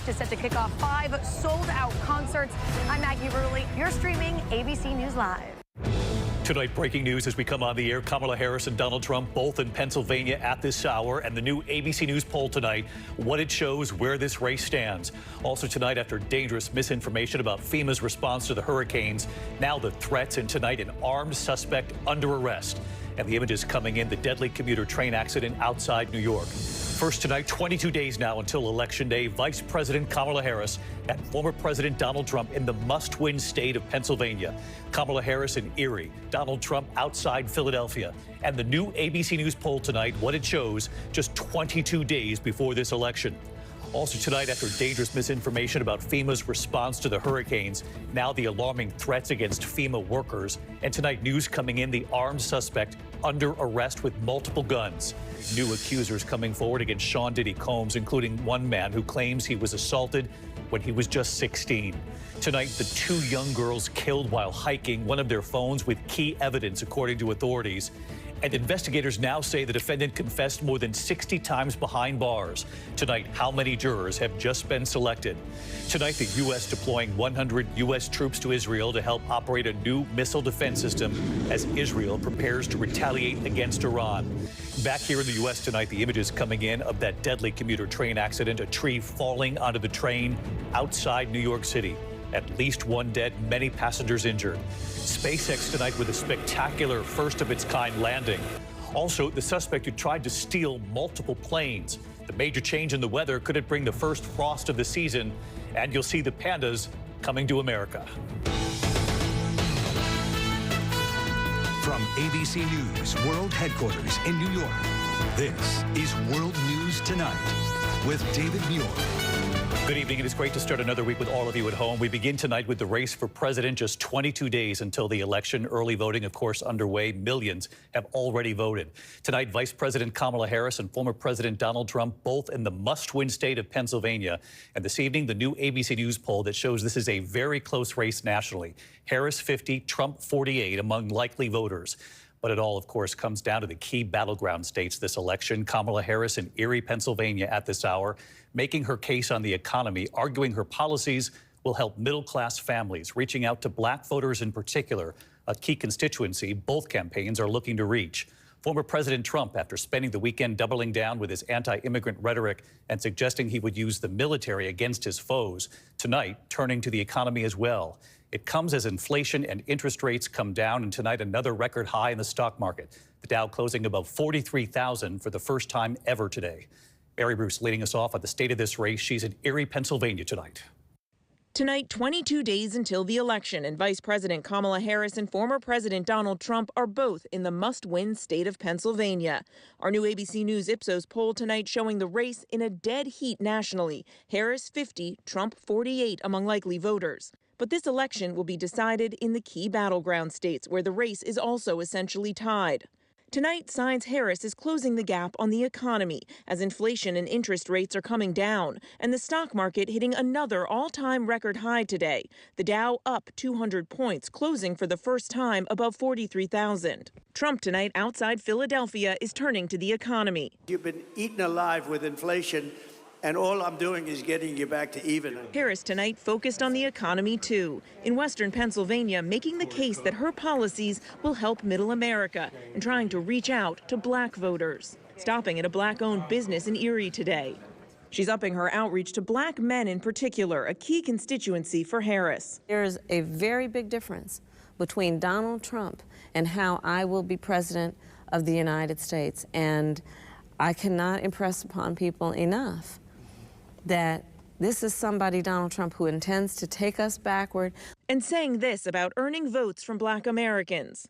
Swift is set to kick off 5 sold-out concerts. I'm Maggie Rulli. You're streaming ABC News Live. Tonight, breaking news as we come on the air. Kamala Harris and Donald Trump both in Pennsylvania at this hour. And the new ABC News poll tonight, what it shows, where this race stands. Also tonight, after dangerous misinformation about FEMA's response to the hurricanes, now the threats, and tonight an armed suspect under arrest. And the images coming in, the deadly commuter train accident outside New York. First tonight, 22 days now until Election Day, Vice President Kamala Harris and former President Donald Trump in the must-win state of Pennsylvania. Kamala Harris in Erie, Donald Trump outside Philadelphia. And the new ABC News poll tonight, what it shows just 22 days before this election. Also tonight, after dangerous misinformation about FEMA's response to the hurricanes, now the alarming threats against FEMA workers. And tonight, news coming in, the armed suspect under arrest with multiple guns. New accusers coming forward against Sean Diddy Combs, including one man who claims he was assaulted when he was just 16. Tonight, the 2 young girls killed while hiking one of their phones with key evidence, according to authorities. And investigators now say the defendant confessed more than 60 times behind bars. Tonight, how many jurors have just been selected? Tonight, the U.S. deploying 100 U.S. troops to Israel to help operate a new missile defense system as Israel prepares to retaliate against Iran. Back here in the U.S. tonight, the images coming in of that deadly commuter train accident, a tree falling onto the train outside New York City. At least 1 dead, many passengers injured. SpaceX tonight with a spectacular first-of-its-kind landing. Also, the suspect who tried to steal multiple planes. The major change in the weather, could it bring the first frost of the season? And you'll see the pandas coming to America. From ABC News World Headquarters in New York, this is World News Tonight with David Muir. Good evening. It is great to start another week with all of you at home. We begin tonight with the race for president. Just 22 days until the election. Early voting, of course, underway. Millions have already voted. Tonight, Vice President Kamala Harris and former President Donald Trump both in the must-win state of Pennsylvania. And this evening, the new ABC News poll that shows this is a very close race nationally. Harris 50, Trump 48 among likely voters. But it all, of course, comes down to the key battleground states this election. Kamala Harris in Erie, Pennsylvania at this hour, making her case on the economy, arguing her policies will help middle-class families, reaching out to black voters in particular, a key constituency both campaigns are looking to reach. Former President Trump, after spending the weekend doubling down with his anti-immigrant rhetoric and suggesting he would use the military against his foes, tonight turning to the economy as well. It comes as inflation and interest rates come down, and tonight another record high in the stock market. The Dow closing above 43,000 for the first time ever today. Mary Bruce leading us off on the state of this race. She's in Erie, Pennsylvania tonight. Tonight, 22 days until the election, and Vice President Kamala Harris and former President Donald Trump are both in the must-win state of Pennsylvania. Our new ABC News Ipsos poll tonight showing the race in a dead heat nationally. Harris 50, Trump 48 among likely voters. But this election will be decided in the key battleground states where the race is also essentially tied. Tonight, signs Harris is closing the gap on the economy as inflation and interest rates are coming down and the stock market hitting another all-time record high today. The Dow up 200 points, closing for the first time above 43,000. Trump tonight outside Philadelphia is turning to the economy. You've been eaten alive with inflation, and all I'm doing is getting you back to even. Harris tonight focused on the economy, too. In western Pennsylvania, making the case that her policies will help middle America and trying to reach out to black voters. Stopping at a black-owned business in Erie today. She's upping her outreach to black men in particular, a key constituency for Harris. There's a very big difference between Donald Trump and how I will be president of the United States. And I cannot impress upon people enough that this is somebody, Donald Trump, who intends to take us backward. And saying this about earning votes from black Americans.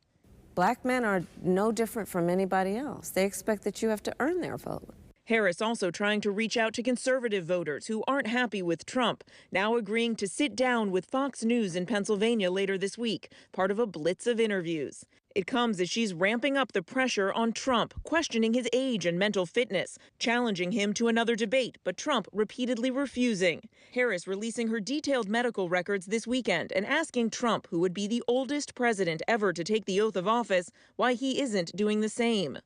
Black men are no different from anybody else. They expect that you have to earn their vote. Harris also trying to reach out to conservative voters who aren't happy with Trump, now agreeing to sit down with Fox News in Pennsylvania later this week, part of a blitz of interviews. It comes as she's ramping up the pressure on Trump, questioning his age and mental fitness, challenging him to another debate, but Trump repeatedly refusing. Harris releasing her detailed medical records this weekend and asking Trump, who would be the oldest president ever to take the oath of office, why he isn't doing the same.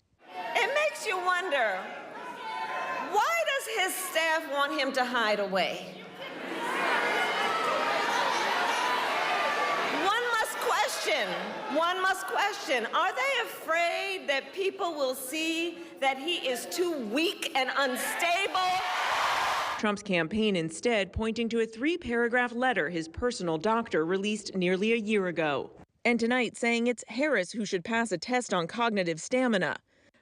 It makes you wonder, why does his staff want him to hide away? One must question, are they afraid that people will see that he is too weak and unstable? Trump's campaign instead pointing to a 3-paragraph letter his personal doctor released nearly a year ago. And tonight saying it's Harris who should pass a test on cognitive stamina.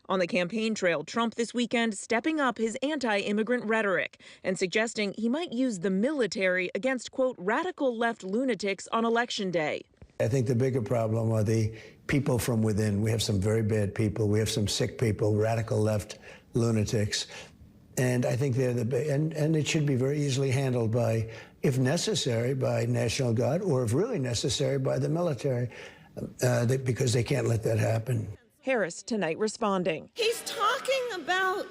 On the campaign trail, Trump this weekend stepping up his anti-immigrant rhetoric and suggesting he might use the military against, quote, radical left lunatics on Election Day. I think the bigger problem are the people from within. We have some very bad people. We have some sick people, radical left lunatics. And I think they're and it should be very easily handled by, if necessary, by National Guard, or if really necessary, by the military, because they can't let that happen. Harris tonight responding. He's talking about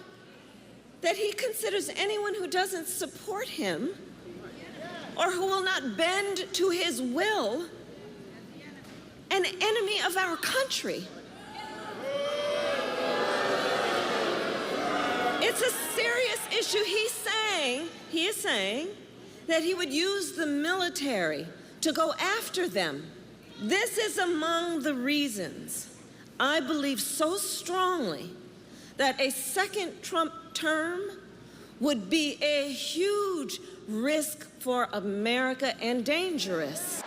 that he considers anyone who doesn't support him or who will not bend to his will an enemy of our country. It's a serious issue. He is saying that he would use the military to go after them. This is among the reasons I believe so strongly that a second Trump term would be a huge risk for America and dangerous.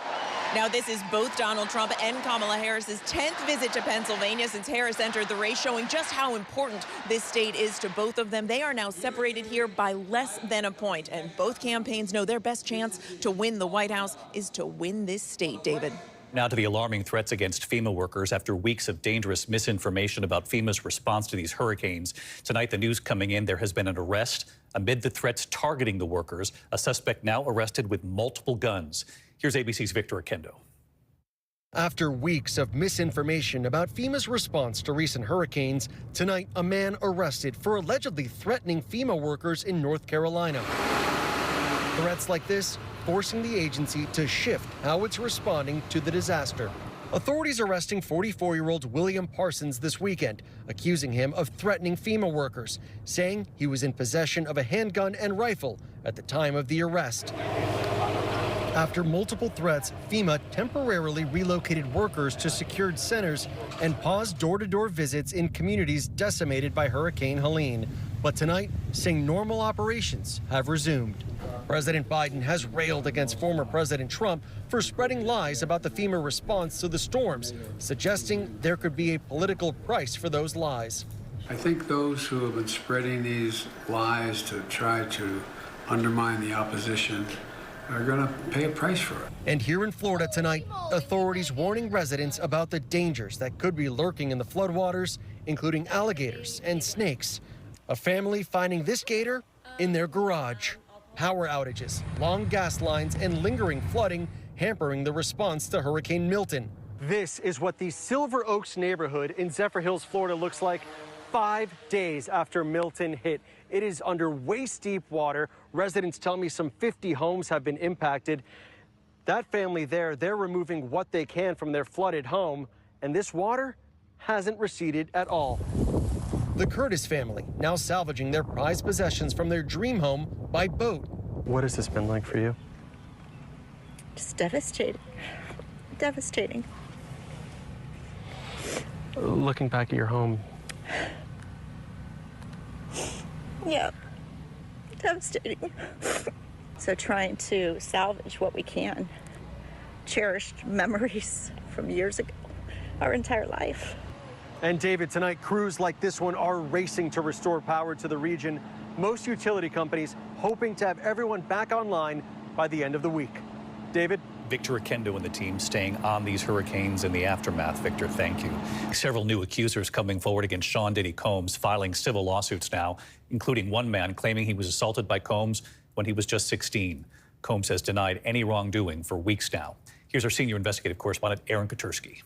Now, this is both Donald Trump and Kamala Harris's 10th visit to Pennsylvania since Harris entered the race, showing just how important this state is to both of them. They are now separated here by less than a point, and both campaigns know their best chance to win the White House is to win this state, David. Now to the alarming threats against FEMA workers after weeks of dangerous misinformation about FEMA's response to these hurricanes. Tonight, the news coming in, there has been an arrest amid the threats targeting the workers, a suspect now arrested with multiple guns. Here's ABC's Victor Akendo. After weeks of misinformation about FEMA's response to recent hurricanes, tonight a man arrested for allegedly threatening FEMA workers in North Carolina. Threats like this forcing the agency to shift how it's responding to the disaster. Authorities arresting 44-year-old William Parsons this weekend, accusing him of threatening FEMA workers, saying he was in possession of a handgun and rifle at the time of the arrest. After multiple threats, FEMA temporarily relocated workers to secured centers and paused door-to-door visits in communities decimated by Hurricane Helene. But tonight, saying normal operations have resumed. President Biden has railed against former President Trump for spreading lies about the FEMA response to the storms, suggesting there could be a political price for those lies. I think those who have been spreading these lies to try to undermine the opposition are going to pay a price for it. And here in Florida tonight, authorities warning residents about the dangers that could be lurking in the floodwaters, including alligators and snakes. A family finding this gator in their garage. Power outages, long gas lines, and lingering flooding hampering the response to Hurricane Milton. This is what the Silver Oaks neighborhood in Zephyr Hills, Florida looks like 5 days after Milton hit. It is under waist-deep water. Residents tell me some 50 homes have been impacted. That family there, they're removing what they can from their flooded home, and this water hasn't receded at all. The Curtis family now salvaging their prized possessions from their dream home by boat. What has this been like for you? Just devastating. Devastating. Looking back at your home. Yeah. Devastating. So trying to salvage what we can. Cherished memories from years ago. Our entire life. And David, tonight crews like this one are racing to restore power to the region. Most utility companies hoping to have everyone back online by the end of the week. David? Victor Akendo and the team staying on these hurricanes in the aftermath. Victor, thank you. Several new accusers coming forward against Sean Diddy Combs, filing civil lawsuits now, including one man claiming he was assaulted by Combs when he was just 16. Combs has denied any wrongdoing for weeks now. Here's our senior investigative correspondent, Aaron Katursky.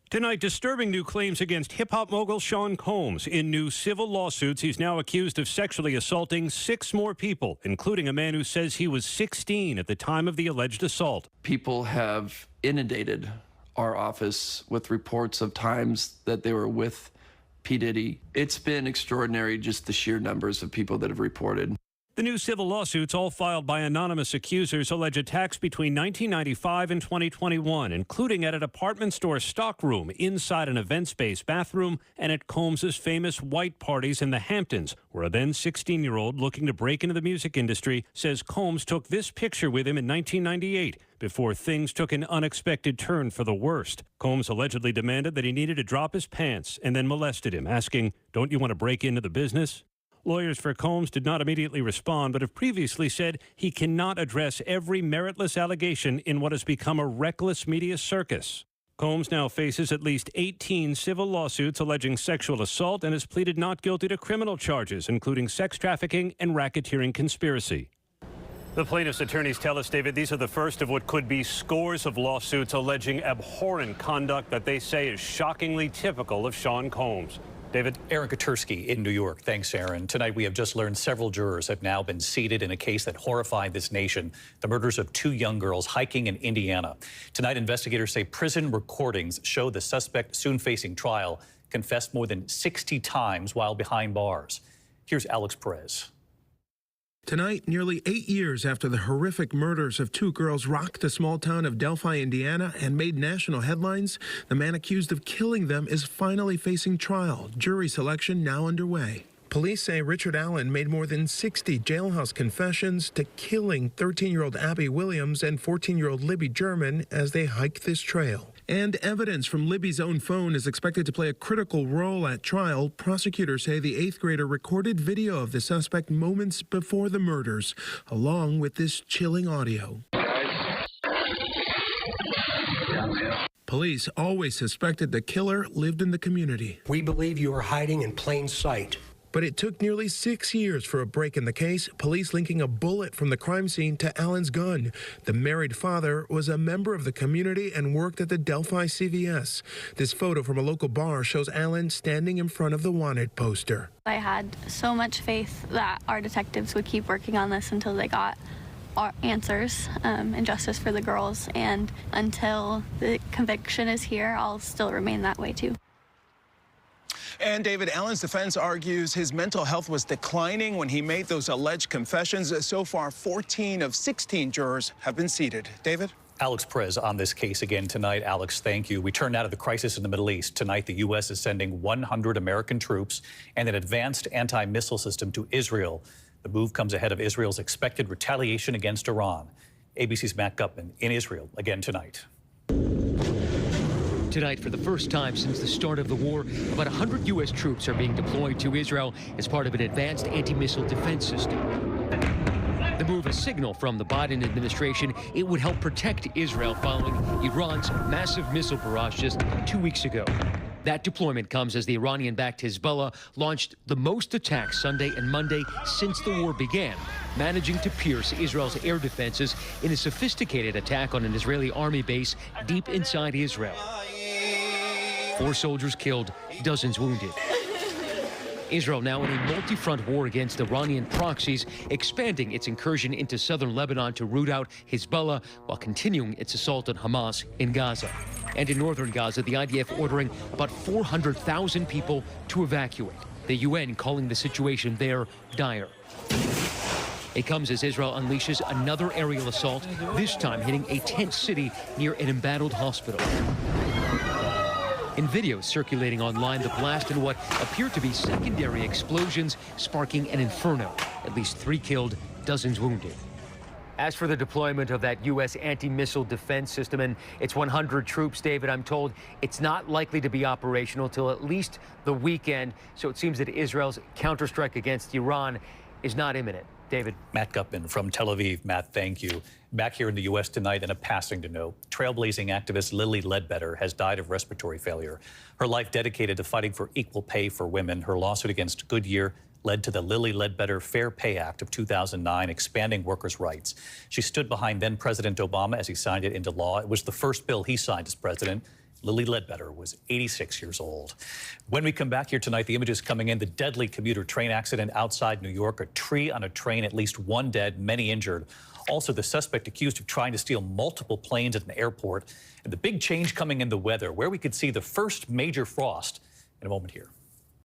Tonight, disturbing new claims against hip-hop mogul Sean Combs. In new civil lawsuits, he's now accused of sexually assaulting 6 more people, including a man who says he was 16 at the time of the alleged assault. People have inundated our office with reports of times that they were with P. Diddy. It's been extraordinary, just the sheer numbers of people that have reported. The new civil lawsuits, all filed by anonymous accusers, allege attacks between 1995 and 2021, including at a department store stockroom, inside an event space bathroom, and at Combs' famous white parties in the Hamptons, where a then 16-year-old looking to break into the music industry says Combs took this picture with him in 1998 before things took an unexpected turn for the worst. Combs allegedly demanded that he needed to drop his pants and then molested him, asking, "Don't you want to break into the business?" Lawyers for Combs did not immediately respond, but have previously said he cannot address every meritless allegation in what has become a reckless media circus. Combs now faces at least 18 civil lawsuits alleging sexual assault and has pleaded not guilty to criminal charges, including sex trafficking and racketeering conspiracy. The plaintiff's attorneys tell us, David, these are the first of what could be scores of lawsuits alleging abhorrent conduct that they say is shockingly typical of Sean Combs. David? Aaron Katursky in New York. Thanks, Aaron. Tonight, we have just learned several jurors have now been seated in a case that horrified this nation, the murders of 2 young girls hiking in Indiana. Tonight, investigators say prison recordings show the suspect, soon facing trial, confessed more than 60 times while behind bars. Here's Alex Perez. Tonight, nearly 8 years after the horrific murders of 2 girls rocked the small town of Delphi, Indiana, and made national headlines, the man accused of killing them is finally facing trial. Jury selection now underway. Police say Richard Allen made more than 60 jailhouse confessions to killing 13-year-old Abby Williams and 14-year-old Libby German as they hiked this trail. And evidence from Libby's own phone is expected to play a critical role at trial. Prosecutors say the 8th grader recorded video of the suspect moments before the murders, along with this chilling audio. Police always suspected the killer lived in the community. We believe you are hiding in plain sight. But it took nearly 6 years for a break in the case, police linking a bullet from the crime scene to Allen's gun. The married father was a member of the community and worked at the Delphi CVS. This photo from a local bar shows Allen standing in front of the wanted poster. I had so much faith that our detectives would keep working on this until they got our answers and justice for the girls. And until the conviction is here, I'll still remain that way too. And David, Allen's defense argues his mental health was declining when he made those alleged confessions. So far, 14 of 16 jurors have been seated. David? Alex Perez on this case again tonight. Alex, thank you. We turn now to the crisis in the Middle East. Tonight, the U.S. is sending 100 American troops and an advanced anti-missile system to Israel. The move comes ahead of Israel's expected retaliation against Iran. ABC's Matt Gutman in Israel again tonight. Tonight, for the first time since the start of the war, about 100 U.S. troops are being deployed to Israel as part of an advanced anti-missile defense system. The move, a signal from the Biden administration it would help protect Israel following Iran's massive missile barrage just 2 weeks ago. That deployment comes as the Iranian-backed Hezbollah launched the most attacks Sunday and Monday since the war began, managing to pierce Israel's air defenses in a sophisticated attack on an Israeli army base deep inside Israel. 4 soldiers killed, dozens wounded. Israel now in a multi-front war against Iranian proxies, expanding its incursion into southern Lebanon to root out Hezbollah while continuing its assault on Hamas in Gaza. And in northern Gaza, the IDF ordering about 400,000 people to evacuate. The UN calling the situation there dire. It comes as Israel unleashes another aerial assault, this time hitting a tent city near an embattled hospital. In videos circulating online, the blast and what appear to be secondary explosions sparking an inferno. At least 3 killed, dozens wounded. As for the deployment of that U.S. anti-missile defense system and its 100 troops, David, I'm told it's not likely to be operational till at least the weekend. So it seems that Israel's counterstrike against Iran is not imminent. David. Matt Gutman from Tel Aviv. Matt, thank you. Back here in the U.S. tonight, and a passing to note, trailblazing activist Lilly Ledbetter has died of respiratory failure. Her life dedicated to fighting for equal pay for women. Her lawsuit against Goodyear led to the Lilly Ledbetter Fair Pay Act of 2009, expanding workers' rights. She stood behind then-President Obama as he signed it into law. It was the first bill he signed as president. Lilly Ledbetter was 86 years old. When we come back here tonight, the images coming in, the deadly commuter train accident outside New York, a tree on a train, at least 1 dead, many injured. Also, the suspect accused of trying to steal multiple planes at an airport. And the big change coming in the weather, where we could see the first major frost in a moment here.